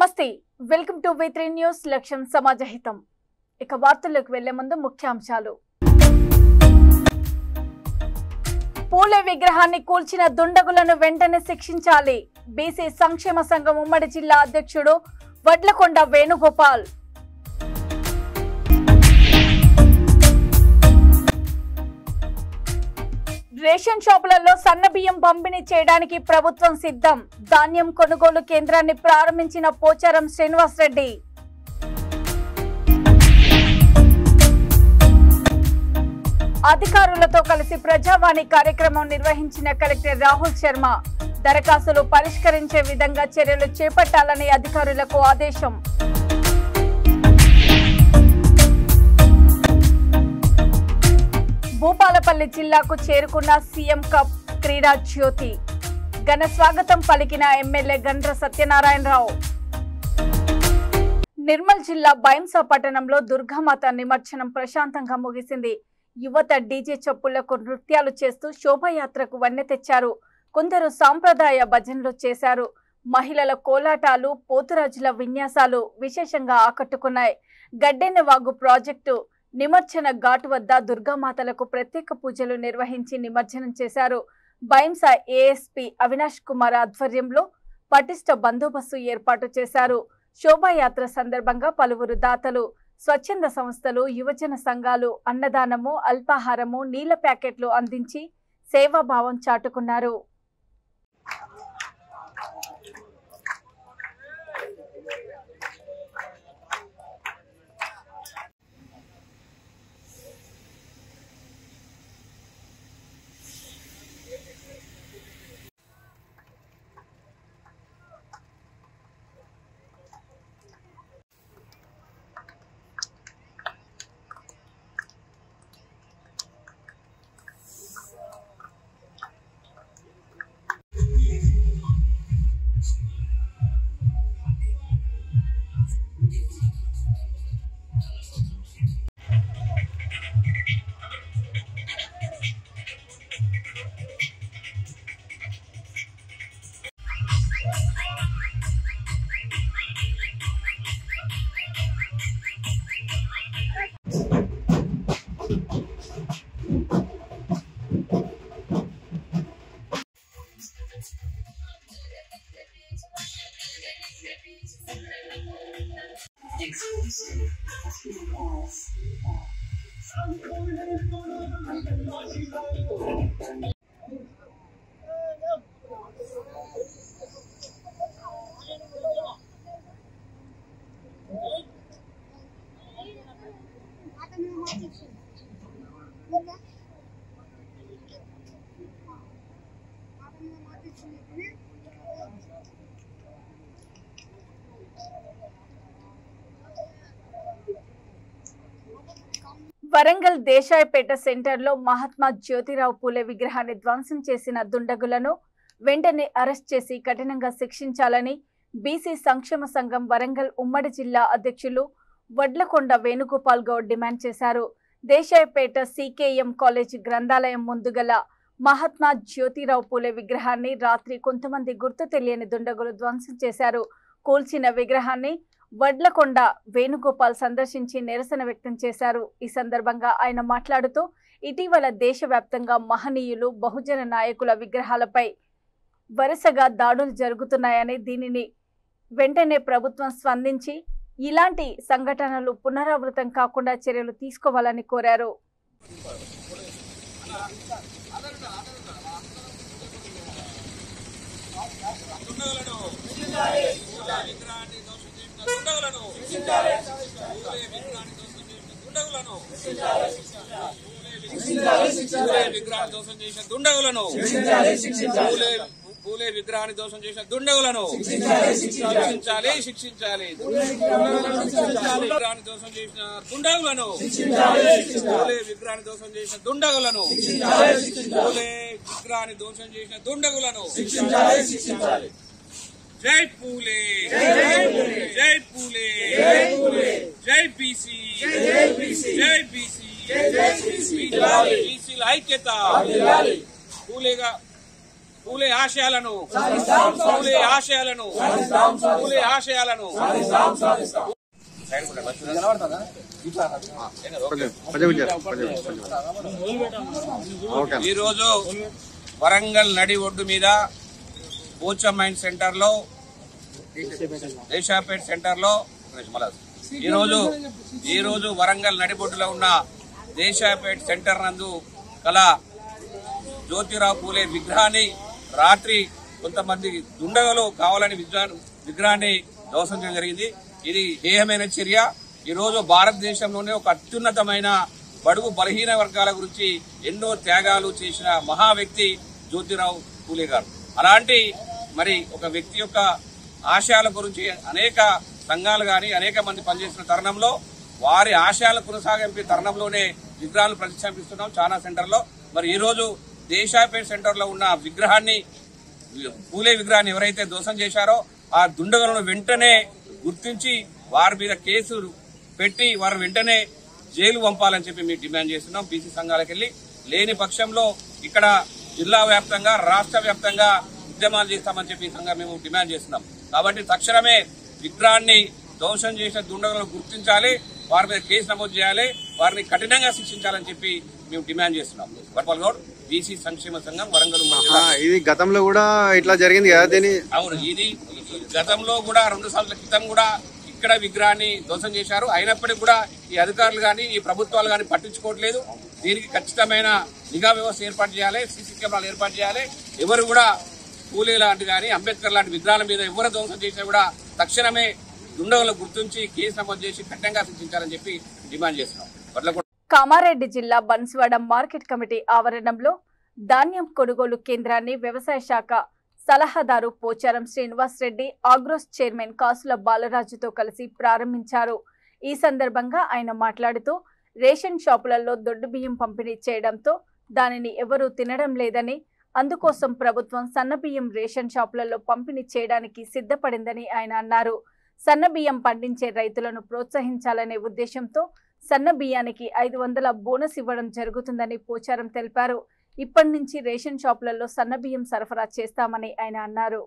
నమస్తే welcome to V3 news లక్ష్యం సమాజహితం ఇక వార్తలకు వెళ్లే ముందు ముఖ్యాంశాలు పూలే విగ్రహాన్ని కూల్చిన దుండగులను వెంటనే శిక్షించాలి బీసీ సంక్షేమ సంఘం ఉమ్మడి జిల్లా అధ్యక్షుడు వడ్లకొండ వేణుగోపాల్ రేషన్ షాపులలో సన్నబియ్యం పంపిణీ చేయడానికి ప్రభుత్వం సిద్ధం ధాన్యం కొనుగోలు కేంద్రాన్ని ప్రారంభించిన పోచారం శ్రీనివాస్ రెడ్డి అధికారులతో కలిసి ప్రజావాణి కార్యక్రమం నిర్వహించిన కలెక్టర్ రాహుల్ శర్మ దరఖాస్తులు పరిష్కరించే విధంగా చర్యలు చేపట్టాలని అధికారులకు ఆదేశం భూపాలపల్లి జిల్లాకు చేరుకున్న సీఎం కప్ క్రీడా జ్యోతి ఘన స్వాగతం పలికిన ఎమ్మెల్యే గండ్ర సత్యనారాయణరావు నిర్మల్ జిల్లా బైంసా పట్టణంలో దుర్గామాత నిమజ్జనం ప్రశాంతంగా ముగిసింది యువత డీజే చప్పులకు నృత్యాలు చేస్తూ శోభాయాత్రకు వన్నె తెచ్చారు కొందరు సాంప్రదాయ భజనలు చేశారు మహిళల కోలాటాలు పోతురాజుల విన్యాసాలు విశేషంగా ఆకట్టుకున్నాయి గడ్డెన్నవాగు ప్రాజెక్టు నిమజ్జన ఘాట్ వద్ద దుర్గామాతలకు ప్రత్యేక పూజలు నిర్వహించి నిమజ్జనం చేశారు బైంసా ఏఎస్పీ అవినాష్ కుమార్ ఆధ్వర్యంలో పటిష్ట బందోబస్తు ఏర్పాటు చేశారు శోభాయాత్ర సందర్భంగా పలువురు దాతలు స్వచ్ఛంద సంస్థలు యువజన సంఘాలు అన్నదానము అల్పాహారము నీళ్ల ప్యాకెట్లు అందించి సేవాభావం చాటుకున్నారు వరంగల్ దేశాయపేట సెంటర్లో మహాత్మా జ్యోతిరావు పూలే విగ్రహాన్ని ధ్వంసం చేసిన దుండగులను వెంటనే అరెస్ట్ చేసి కఠినంగా శిక్షించాలని బీసీ సంక్షేమ సంఘం వరంగల్ ఉమ్మడి జిల్లా అధ్యక్షులు వడ్లకొండ వేణుగోపాల్ గౌడ్ డిమాండ్ చేశారు దేశాయపేట సికేఎం కాలేజీ గ్రంథాలయం ముందుగల మహాత్మా జ్యోతిరావు పూలే విగ్రహాన్ని రాత్రి కొంతమంది గుర్తు తెలియని దుండగులు ధ్వంసం చేశారు కూల్చిన విగ్రహాన్ని వడ్లకొండ వేణుగోపాల్ సందర్శించి నిరసన వ్యక్తం చేశారు ఈ సందర్భంగా ఆయన మాట్లాడుతూ ఇటీవల దేశవ్యాప్తంగా మహనీయులు బహుజన నాయకుల విగ్రహాలపై వరుసగా దాడులు జరుగుతున్నాయని దీనిని వెంటనే ప్రభుత్వం స్పందించి ఇలాంటి సంఘటనలు పునరావృతం కాకుండా చర్యలు తీసుకోవాలని కోరారు పూలే విగ్రహాన్ని దోషం చేసిన దుండగులను శిక్షించాలి శిక్షించాలి విగ్రహాన్ని దోషం చేసిన దుండగులను పూలే విగ్రహాన్ని దోషం చేసిన దుండగులను పూలే విగ్రహాన్ని దోషం చేసిన దుండగులను శిక్షించాలి జై పూలే జై పూలే జై బీసీ జై బీసీ బీసీల ఐక్యత పూలే ఆశయాలను ఈరోజు వరంగల్ నడి ఒడ్డు మీద పోచం మైన్ సెంటర్ లో దేశాపేట సెంటర్ లో ఈరోజు వరంగల్ నడిబొడ్డులో ఉన్న దేశాపేట సెంటర్ నందు కల జ్యోతిరావు పూలే విగ్రహాన్ని రాత్రి కొంతమంది దుండగలు కావాలని విగ్రహాన్ని ధ్వంసం చేయడం జరిగింది. ఇది హేయమైన చర్య. ఈరోజు భారతదేశంలోనే ఒక అత్యున్నతమైన బడుగు బలహీన వర్గాల గురించి ఎన్నో త్యాగాలు చేసిన మహా వ్యక్తి జ్యోతిరావు పూలే గారు. అలాంటి మరి ఒక వ్యక్తి యొక్క ఆశయాల గురించి అనేక సంఘాలు గాని అనేక మంది పనిచేస్తున్న తరుణంలో వారి ఆశయాల కొనసాగింపే తరుణంలోనే విగ్రహాలు ప్రతిష్ఠాపిస్తున్నాం చాలా సెంటర్లో. మరి ఈ రోజు దేశాపేట సెంటర్ లో ఉన్న విగ్రహాన్ని పూలే విగ్రహాన్ని ఎవరైతే ధ్వంసం చేశారో ఆ దుండగులను వెంటనే గుర్తించి వారి మీద కేసులు పెట్టి వారు వెంటనే జైలు పంపాలని చెప్పి మేము డిమాండ్ చేస్తున్నాం. బీసీ సంఘాలకు వెళ్లి లేని పక్షంలో ఇక్కడ జిల్లా వ్యాప్తంగా రాష్ట్ర వ్యాప్తంగా ఉద్యమాలు చేస్తామని చెప్పి సంఘం మేము డిమాండ్ చేస్తున్నాం. కాబట్టి తక్షణమే విగ్రహాన్ని ధ్వంసం చేసిన దుండగులను గుర్తించాలి, వారి మీద కేసు నమోదు చేయాలి, వారిని కఠినంగా శిక్షించాలని చెప్పి మేము డిమాండ్ చేస్తున్నాం. వర్పల్ గౌడ్, బీసీ సంక్షేమ సంఘం, వరంగల్. ఇది గతంలో కూడా ఇట్లా జరిగింది కదా? అవును, ఇది గతంలో కూడా 2 సంవత్సరాల క్రితం కూడా ఇక్కడ విగ్రహాన్ని ధ్వంసం చేశారు. అయినప్పటికీ కూడా ఈ అధికారులు గాని ఈ ప్రభుత్వాలు గాని పట్టించుకోవట్లేదు. దీనికి ఖచ్చితమైన నిఘా వ్యవస్థ ఏర్పాటు చేయాలి, సీసీ కెమెరాలు ఏర్పాటు చేయాలి. ఎవరు కూడా పూలే లాంటి గాని అంబేద్కర్ లాంటి విగ్రహాల మీద ఎవరు ధ్వంసం చేసినా కూడా తక్షణమే దుండగులను గుర్తించి కేసు నమోదు చేసి కఠినంగా శిక్షించాలని చెప్పి డిమాండ్ చేస్తున్నాం. కామారెడ్డి జిల్లా బన్స్వాడ మార్కెట్ కమిటీ ఆవరణంలో ధాన్యం కొనుగోలు కేంద్రాన్ని వ్యవసాయ శాఖ సలహాదారు పోచారం శ్రీనివాస్ రెడ్డి ఆగ్రోస్ చైర్మన్ కాసుల బాలరాజుతో కలిసి ప్రారంభించారు. ఈ సందర్భంగా ఆయన మాట్లాడుతూ రేషన్ షాపులలో దొడ్డు బియ్యం పంపిణీ చేయడంతో దానిని ఎవరూ తినడం లేదని, అందుకోసం ప్రభుత్వం సన్నబియ్యం రేషన్ షాపులలో పంపిణీ చేయడానికి సిద్ధపడిందని ఆయన అన్నారు. సన్నబియ్యం పండించే రైతులను ప్రోత్సహించాలనే ఉద్దేశంతో సన్న బియ్యానికి 500 బోనస్ ఇవ్వడం జరుగుతుందని పోచారం తెలిపారు. ఇప్పటి నుంచి రేషన్ షాపులలో సన్న బియ్యం సరఫరా చేస్తామని ఆయన అన్నారు.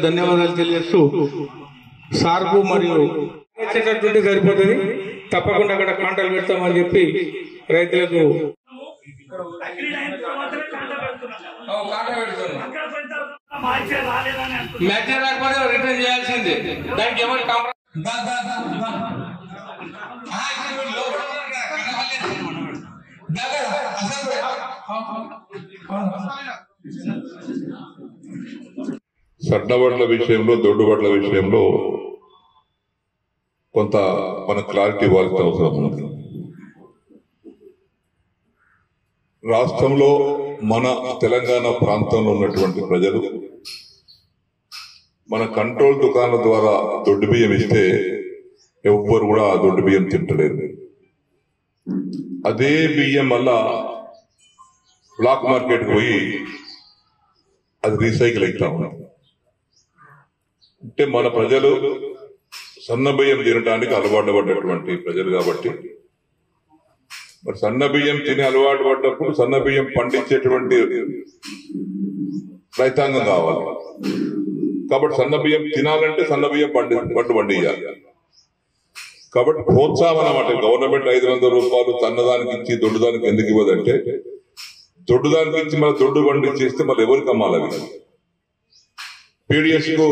ధన్యవాదాలు తెలియజేస్తూ సార్కు మరియు వచ్చేటటువంటి సరిపోతుంది, తప్పకుండా అక్కడ కాంటాలు పెడతామని చెప్పి రైతులకు రిటర్న్ చేయాల్సిందే. దానికి ఎవరు సన్నబడ్ల విషయంలో దొడ్డుబడ్ల విషయంలో కొంత మన క్లారిటీ ఇవ్వాల్సిన అవసరం ఉంది. రాష్ట్రంలో మన తెలంగాణ ప్రాంతంలో ఉన్నటువంటి ప్రజలు మన కంట్రోల్ దుకాణాల ద్వారా దొడ్డు బియ్యం ఇస్తే ఎవ్వరు కూడా ఆ దొడ్డు బియ్యం తింటలేరు. అదే బియ్యం వల్ల బ్లాక్ మార్కెట్ పోయి అది రీసైకిల్ అవుతా ఉంది. అంటే మన ప్రజలు సన్న బియ్యం తినడానికి అలవాటు పడ్డటువంటి ప్రజలు కాబట్టి మరి సన్న బియ్యం తిని అలవాటు పడ్డప్పుడు సన్న బియ్యం పండించేటువంటి రైతాంగం కావాలి. కాబట్టి సన్న బియ్యం తినాలంటే సన్న బియ్యం పండియాలి. కాబట్టి ప్రోత్సాహం అన్నమాట. గవర్నమెంట్ 500 రూపాయలు సన్నదానికి ఇచ్చి దొడ్డుదానికి ఎందుకు ఇవ్వదంటే, దొడ్డుదానికి ఇచ్చి మళ్ళీ దొడ్డు పండించేస్తే మళ్ళీ ఎవరికి అమ్మాలి? పీడిఎస్ కు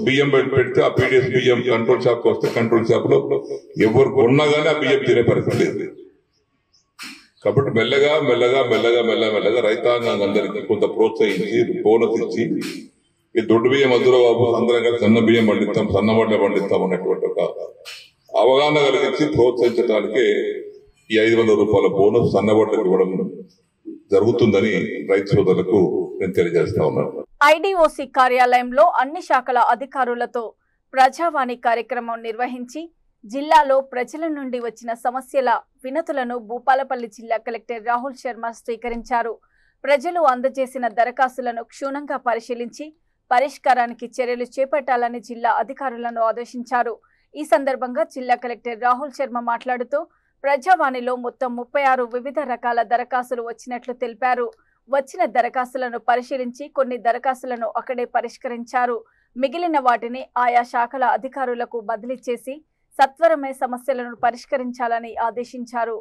బియ్యం పెడితే ఆ పీడిఎస్ బియ్యం కంట్రోల్ షాప్ వస్తే కంట్రోల్ షాప్ లో ఎవరు కొన్నా గానీ ఆ బియ్యం తినే పరిస్థితి లేదు. కాబట్టి మెల్లగా మెల్లగా మెల్లగా మెల్లమెల్లగా రైతాంగం అందరికీ కొంత ప్రోత్సహించి బోనస్ ఇచ్చి ఈ దొడ్డు బియ్యం మధ్యలో బాబు అందరం కలిసి సన్న బియ్యం పండిస్తాం, సన్నబడ్డ పండిస్తాం అనేటువంటి ఒక అవగాహన కలిగించి ప్రోత్సహించడానికి ఈ 500 రూపాయల బోనస్ సన్నబడ్డకు ఇవ్వడం జరుగుతుందని రైతు సోదరులకు నేను తెలియజేస్తా ఉన్నాను. ఐడిఓసి కార్యాలయంలో అన్ని శాఖల అధికారులతో ప్రజావాణి కార్యక్రమం నిర్వహించి జిల్లాలో ప్రజల నుండి వచ్చిన సమస్యల వినతులను భూపాలపల్లి జిల్లా కలెక్టర్ రాహుల్ శర్మ స్వీకరించారు. ప్రజలు అందజేసిన దరఖాస్తులను క్షుణ్ణంగా పరిశీలించి పరిష్కారానికి చర్యలు చేపట్టాలని జిల్లా అధికారులను ఆదేశించారు. ఈ సందర్భంగా జిల్లా కలెక్టర్ రాహుల్ శర్మ మాట్లాడుతూ ప్రజావాణిలో మొత్తం 36 వివిధ రకాల దరఖాస్తులు వచ్చినట్లు తెలిపారు. వచ్చిన దరఖాస్తులను పరిశీలించి కొన్ని దరఖాస్తులను అక్కడే పరిష్కరించారు. మిగిలిన వాటిని ఆయా శాఖల అధికారులకు బదిలీ చేసి సత్వరమే సమస్యలను పరిష్కరించాలని ఆదేశించారు.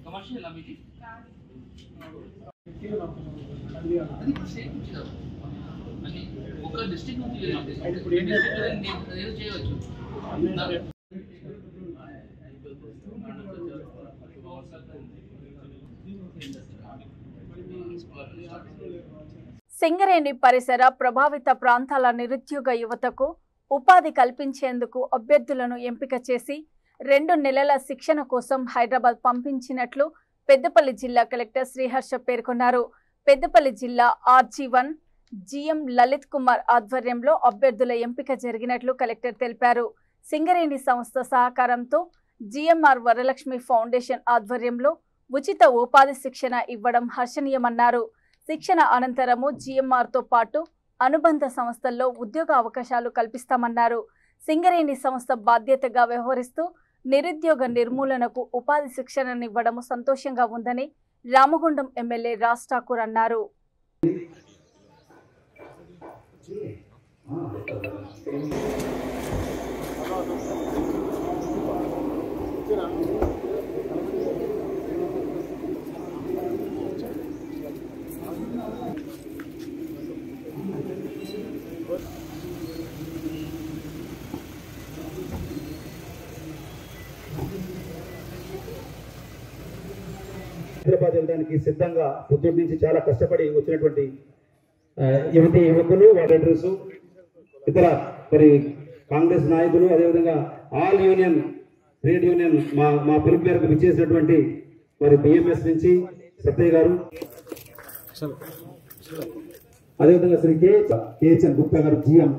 కమర్షియల్ అమిటీ ఒక డిస్ట్రిక్ట్ నుంచి చేయవచ్చు. సింగరేణి పరిసర ప్రభావిత ప్రాంతాల నిరుద్యోగ యువతకు ఉపాధి కల్పించేందుకు అభ్యర్థులను ఎంపిక చేసి 2 నెలల శిక్షణ కోసం హైదరాబాద్ పంపించినట్లు పెద్దపల్లి జిల్లా కలెక్టర్ శ్రీహర్ష పేర్కొన్నారు. పెద్దపల్లి జిల్లా RG1 GM లలిత్ కుమార్ ఆధ్వర్యంలో అభ్యర్థుల ఎంపిక జరిగినట్లు కలెక్టర్ తెలిపారు. సింగరేణి సంస్థ సహకారంతో GMR వరలక్ష్మి ఫౌండేషన్ ఆధ్వర్యంలో ఉచిత ఉపాధి శిక్షణ ఇవ్వడం హర్షణీయమన్నారు. శిక్షణ అనంతరము GMRతో పాటు అనుబంధ సంస్థల్లో ఉద్యోగ అవకాశాలు కల్పిస్తామన్నారు. సింగరేణి సంస్థ బాధ్యతగా వ్యవహరిస్తూ నిరుద్యోగ నిర్మూలనకు ఉపాధి శిక్షణనివ్వడం సంతోషంగా ఉందని రామగుండం ఎమ్మెల్యే రాజ్ ఠాకూర్ అన్నారు. హైదరాబాద్ వెళ్ళడానికి సిద్ధంగా పొద్దుటి నుంచి చాలా కష్టపడి వచ్చినటువంటి యువతి యువకులు వాలంటీర్స్ ఇతర మరి కాంగ్రెస్ నాయకులు అదేవిధంగా ఆల్ యూనియన్ ట్రేడ్ యూనియన్ మా పిలుపు మేరకు విచ్చేసినటువంటి మరి BMS నుంచి సత్యయ్య గారు అదేవిధంగా శ్రీ KHN గుప్తా గారు GM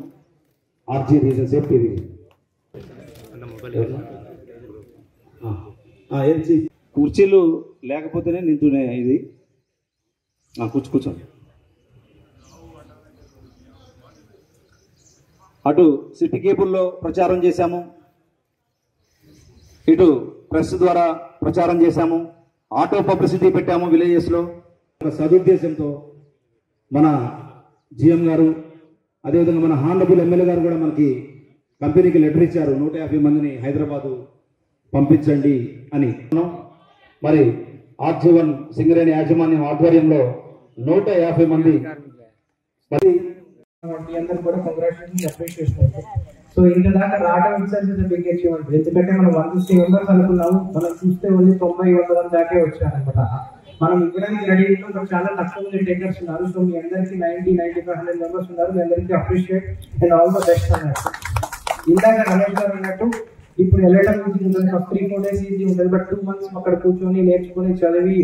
RG reason safety reason కుర్చీలు లేకపోతేనే నించునే ఇది కూర్చోండి. అటు సిటీ కేబుల్లో ప్రచారం చేశాము, ఇటు ప్రెస్ ద్వారా ప్రచారం చేశాము, ఆటో పబ్లిసిటీ పెట్టాము విలేజెస్లో. సదుద్దేశంతో మన GM గారు అదేవిధంగా మన హానరబుల్ ఎమ్మెల్యే గారు కూడా మనకి కంపెనీకి లెటర్ ఇచ్చారు 150 మందిని హైదరాబాదు పంపించండి అని. మరి RG1 సింగరేణి యాజమాన్యం ఆధ్వర్యంలో 150 మంది అందరూ కూడా కంగ్రాచులేషన్ అప్రిషియేషన్. సో ఇంత దాకా రావడం ఇట్స్ బిగ్ అచీవ్మెంట్. ఎందుకంటే మనం 150 మెంబర్స్ అనుకున్నాము, మనం చూస్తే ఓన్లీ 90-100 దాకే వచ్చారనమాట. మనం ఇవ్వడానికి రెడీ ఉంటాం, చాలా తక్కువ మంది టేకర్స్ ఉన్నారు. సో మీ అందరికి 90-95-100 మెంబర్స్ ఉన్నారు. మీ అందరికీ appreciate and all the best అన్నట్టు. ఇందాక రమేష్ గారు అన్నట్టు ఇప్పుడు వెళ్ళడం ఈజీ ఉంటుంది, 3-4 days ఈజీ ఉంటుంది. బట్ 2 months అక్కడ కూర్చొని నేర్చుకుని చదివి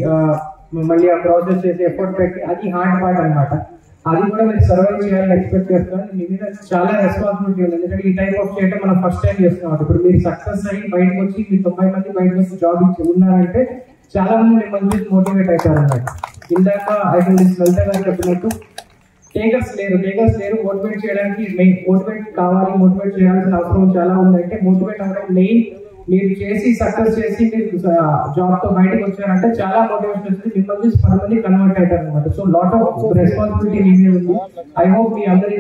మళ్ళీ ఆ ప్రాసెస్ చేసి ఎఫర్ట్ పెట్టి అది హార్డ్ పార్ట్ అనమాట. అది కూడా మీరు సర్వైవ్ చేయాలని ఎక్స్పెక్ట్ చేస్తున్నాను. మీ మీద చాలా రెస్పాన్సిబిలిటీ ఉంది, ఎందుకంటే ఈ టైప్ ఆఫ్ చేయడం మనం ఫస్ట్ టైం చేస్తున్నాం. ఇప్పుడు మీరు సక్సెస్ అయ్యి బయటకు వచ్చి మీరు 90 మంది బయటకు వచ్చి జాబ్ ఇచ్చి ఉన్నారంటే చాలా మంది మిమ్మల్ని మోటివేట్ అవుతారు అన్నమాట. ఇందాక లలిత గారు చెప్పినట్టు టేకర్స్ లేరు మోటివేట్ చేయడానికి మెయిన్ మోటివేట్ కావాలి, మోటివేట్ చేయాల్సిన అవసరం చాలా ఉంది. అంటే మోటివేట్ అవ్వడం మెయిన్. మీరు చేసి సక్సెస్ చేసి మీరు జాబ్ తో బయటకు వచ్చారంటే చాలా మోటివేషన్ వస్తుంది, మిమ్మల్ని 10 మంది కన్వర్ట్ అవుతారు అనమాట. సో లాట్ ఆఫ్ రెస్పాన్సిబిలిటీ మీ మీద ఉంది. ఐ హోప్ మీ అందరి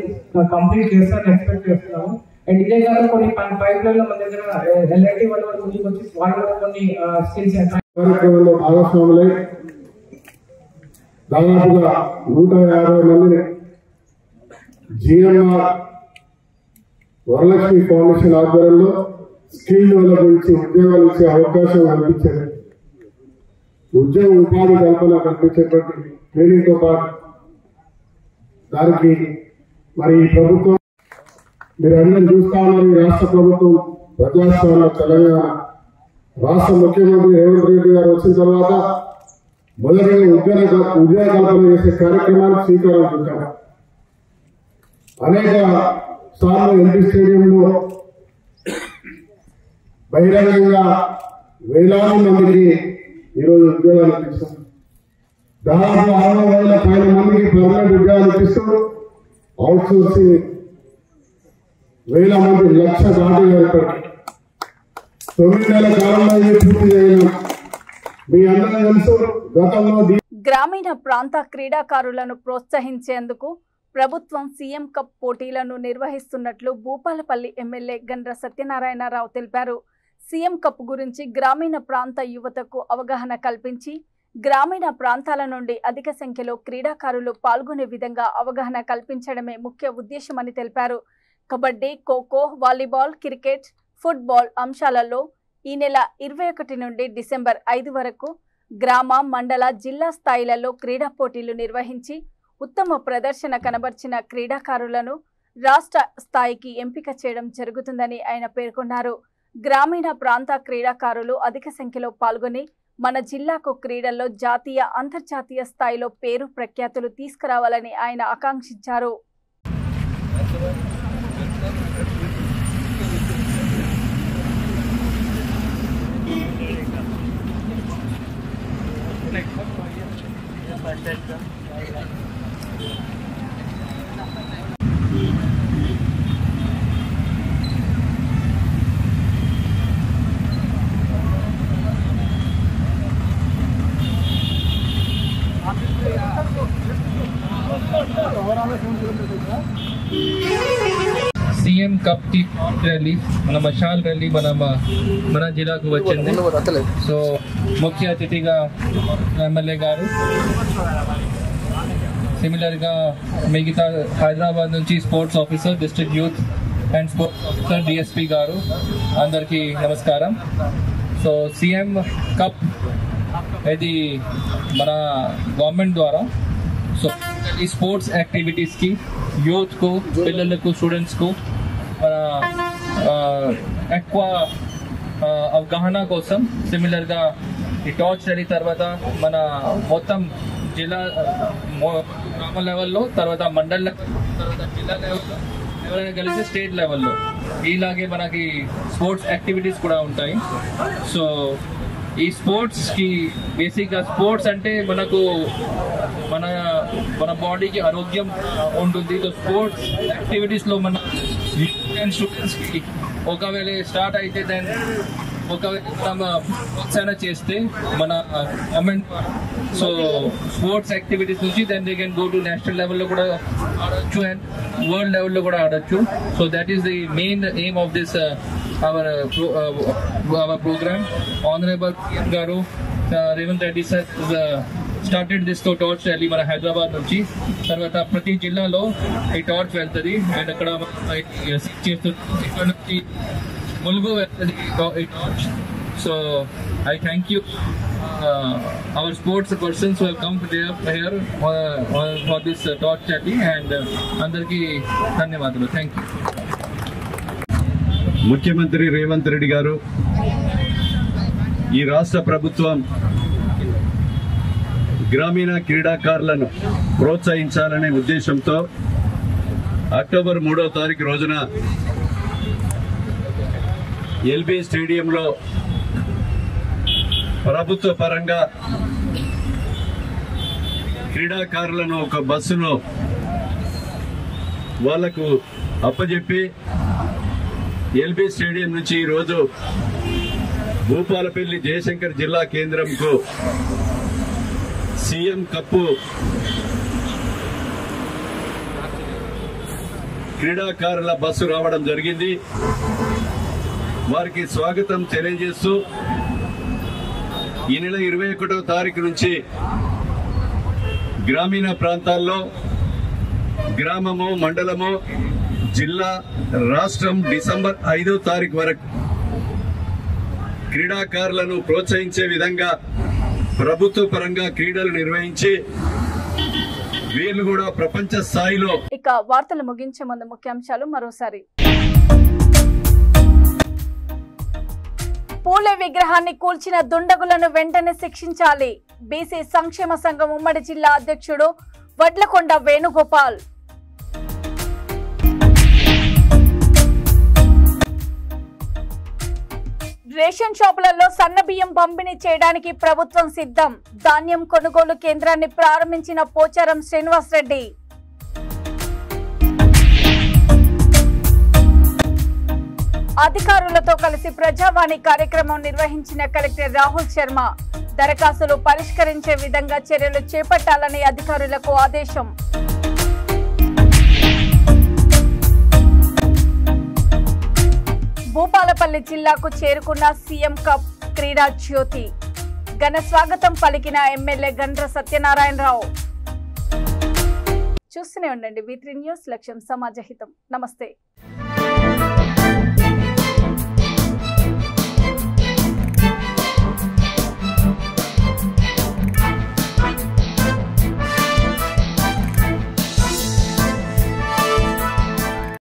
కంప్లీట్ చేస్తారని ఎక్స్పెక్ట్ చేస్తున్నాము. అండ్ ఇదే కాదు కొన్ని పైప్లైన్ లో మన దగ్గర ఎల్ఐటి వాళ్ళు ముందుకు వచ్చి వాళ్ళు కొన్ని స్కిల్స్ కార్యక్రమంలో భాగస్వాములై దాదాపుగా 150 మందిని జిఎంఆర్ వరలక్ష్మి ఫౌండేషన్ ఆధ్వర్యంలో స్కిల్ డెవలప్మెంట్ ఉద్యోగాలు ఇచ్చే అవకాశం కల్పించారు. ఉద్యోగ ఉపాధి కల్పన కల్పించేటువంటి ట్రైనింగ్ తో పాటు దానికి మరి ఈ ప్రభుత్వం మీరు అందరూ చూస్తా ఉన్నారు. ఈ రాష్ట్ర ప్రభుత్వం ప్రజాస్వామ్య తెలంగాణ రాష్ట్ర ముఖ్యమంత్రి రేవంత్ రెడ్డి గారు వచ్చిన తర్వాత మొదటిగా ఉద్యోగ కల్పన చేసే కార్యక్రమానికి శ్రీకారం చుట్టారు. అనేక సార్లు ఎంపీ స్టేడియంలో బహిరంగంగా వేలాది మందికి ఈరోజు ఉద్యోగాలు ఇప్పిస్తారు. దాదాపు 60,000 పైన మందికి పర్మనెంట్ ఉద్యోగాలు ఇప్పిస్తూ అవుట్ సోర్సింగ్ 1000 మంది 1,00,000 దాటి ఇప్పటికి 9 నెలల కాలంలో ఇది పూర్తి చేయడం మీ అందరూ తెలుసు. గతంలో గ్రామీణ ప్రాంత క్రీడాకారులను ప్రోత్సహించేందుకు ప్రభుత్వం సీఎం కప్ పోటీలను నిర్వహిస్తున్నట్లు భూపాలపల్లి ఎమ్మెల్యే గండ్ర సత్యనారాయణరావు తెలిపారు. సీఎం కప్ గురించి గ్రామీణ ప్రాంత యువతకు అవగాహన కల్పించి గ్రామీణ ప్రాంతాల నుండి అధిక సంఖ్యలో క్రీడాకారులు పాల్గొనే విధంగా అవగాహన కల్పించడమే ముఖ్య ఉద్దేశమని తెలిపారు. Kabaddi, kho kho, volleyball, cricket, football అంశాలలో ఈ నెల 21 నుండి డిసెంబర్ 5 వరకు గ్రామ, మండల, జిల్లా స్థాయిలలో క్రీడా పోటీలు నిర్వహించి ఉత్తమ ప్రదర్శన కనబర్చిన క్రీడాకారులను రాష్ట్ర స్థాయికి ఎంపిక చేయడం జరుగుతుందని ఆయన పేర్కొన్నారు. గ్రామీణ ప్రాంత క్రీడాకారులు అధిక సంఖ్యలో పాల్గొని మన జిల్లాకు క్రీడల్లో జాతీయ, అంతర్జాతీయ స్థాయిలో పేరు ప్రఖ్యాతులు తీసుకురావాలని ఆయన ఆకాంక్షించారు. సీఎం కప్ ర్యాలీ మన మషాల్ ర్యాలీ మన జిల్లాకు వచ్చింది. సో ముఖ్య అతిథిగా ఎమ్మెల్యే గారు, సిమిలర్గా మిగతా హైదరాబాద్ నుంచి sports officer, district youth and sports officer DSP గారు, అందరికీ నమస్కారం. సో సీఎం కప్ ఇది మన గవర్నమెంట్ ద్వారా సో ఈ స్పోర్ట్స్ యాక్టివిటీస్కి యూత్కు, పిల్లలకు, స్టూడెంట్స్కు మన ఎక్కువ అవగాహన కోసం సిమిలర్గా ఈ టార్చ్ ర్యాలీ తర్వాత మన మొత్తం జిల్లా గ్రామ లెవెల్లో, తర్వాత మండల్ లెవెల్, తర్వాత జిల్లా లెవెల్లో, ఎవరైనా కలిసి స్టేట్ లెవెల్లో ఇలాగే మనకి స్పోర్ట్స్ యాక్టివిటీస్ కూడా ఉంటాయి. సో ఈ స్పోర్ట్స్కి బేసిక్గా స్పోర్ట్స్ అంటే మనకు మన బాడీకి ఆరోగ్యం ఉంటుంది. సో స్పోర్ట్స్ యాక్టివిటీస్లో మన స్టూడెంట్స్కి ఒకవేళ స్టార్ట్ అయితే దెన్ ఒకవేళ ప్రోత్సాహన చేస్తే మన గవర్నమెంట్ సో స్పోర్ట్స్ యాక్టివిటీస్ నుంచి then they can go to national లెవెల్లో కూడా ఆడొచ్చు అండ్ వరల్డ్ లెవెల్లో కూడా ఆడొచ్చు. So that is the main aim of this our program. Honorable PM Garu, Revanth Reddy sir started this torch rally మన హైదరాబాద్ నుంచి. తర్వాత ప్రతి జిల్లాలో ఈ టార్చ్ వెళ్తుంది అండ్ అక్కడ ఇక్కడ నుంచి ములుగు వెళ్తుంది ఈ torch. So I thank you our sports persons who have come here for this torch rally and అందరికీ ధన్యవాదాలు. Thank you. ముఖ్యమంత్రి రేవంత్ రెడ్డి గారు, ఈ రాష్ట్ర ప్రభుత్వం గ్రామీణ క్రీడాకారులను ప్రోత్సహించాలనే ఉద్దేశంతో అక్టోబర్ 3వ తారీఖు రోజున ఎల్బీ స్టేడియంలో ప్రభుత్వ పరంగా క్రీడాకారులను ఒక బస్సులో వాళ్లకు అప్పజెప్పి ఎల్బీ స్టేడియం నుంచి ఈరోజు భూపాలపల్లి జయశంకర్ జిల్లా కేంద్రంకు సీఎం కప్పు క్రీడాకారుల బస్సు రావడం జరిగింది. వారికి స్వాగతం తెలియజేస్తూ ఈ నెల 21వ తారీఖు నుంచి గ్రామీణ ప్రాంతాల్లో గ్రామము, మండలము, జిల్లా, రాష్ట్రం డిసెంబర్ 5వ తారీఖు వరకు క్రీడాకారులను ప్రోత్సహించే విధంగా ప్రభుత్వ పరంగా క్రీడలు నిర్వహించి వీళ్ళు కూడా ప్రపంచ స్థాయిలో. ఇక వార్తలు ముగించే ముందు ముఖ్యాంశాలు మరోసారి. పూలే విగ్రహాన్ని కూల్చిన దుండగులను వెంటనే శిక్షించాలి. బీసీ సంక్షేమ సంఘం ఉమ్మడి జిల్లా అధ్యక్షుడు వడ్లకొండ వేణుగోపాల్. రేషన్ షాపులలో సన్నబియ్యం పంపిణీ చేయడానికి ప్రభుత్వం సిద్ధం. ధాన్యం కొనుగోలు కేంద్రాన్ని ప్రారంభించిన పోచారం శ్రీనివాసరెడ్డి. అధికారులతో కలిసి ప్రజావాణి కార్యక్రమం నిర్వహించిన కలెక్టర్ రాహుల్ శర్మ. దరఖాస్తులు పరిష్కరించే విధంగా చర్యలు చేపట్టాలని అధికారులకు ఆదేశం. భూపాలపల్లి జిల్లాకు చేరుకున్న సీఎం కప్ క్రీడా జ్యోతి. ఘన స్వాగతం పలికిన ఎమ్మెల్యే గండ్ర సత్యనారాయణరావు. చూస్తూనే ఉండండి V3 న్యూస్, లక్ష్యం సమాజహితం. నమస్తే.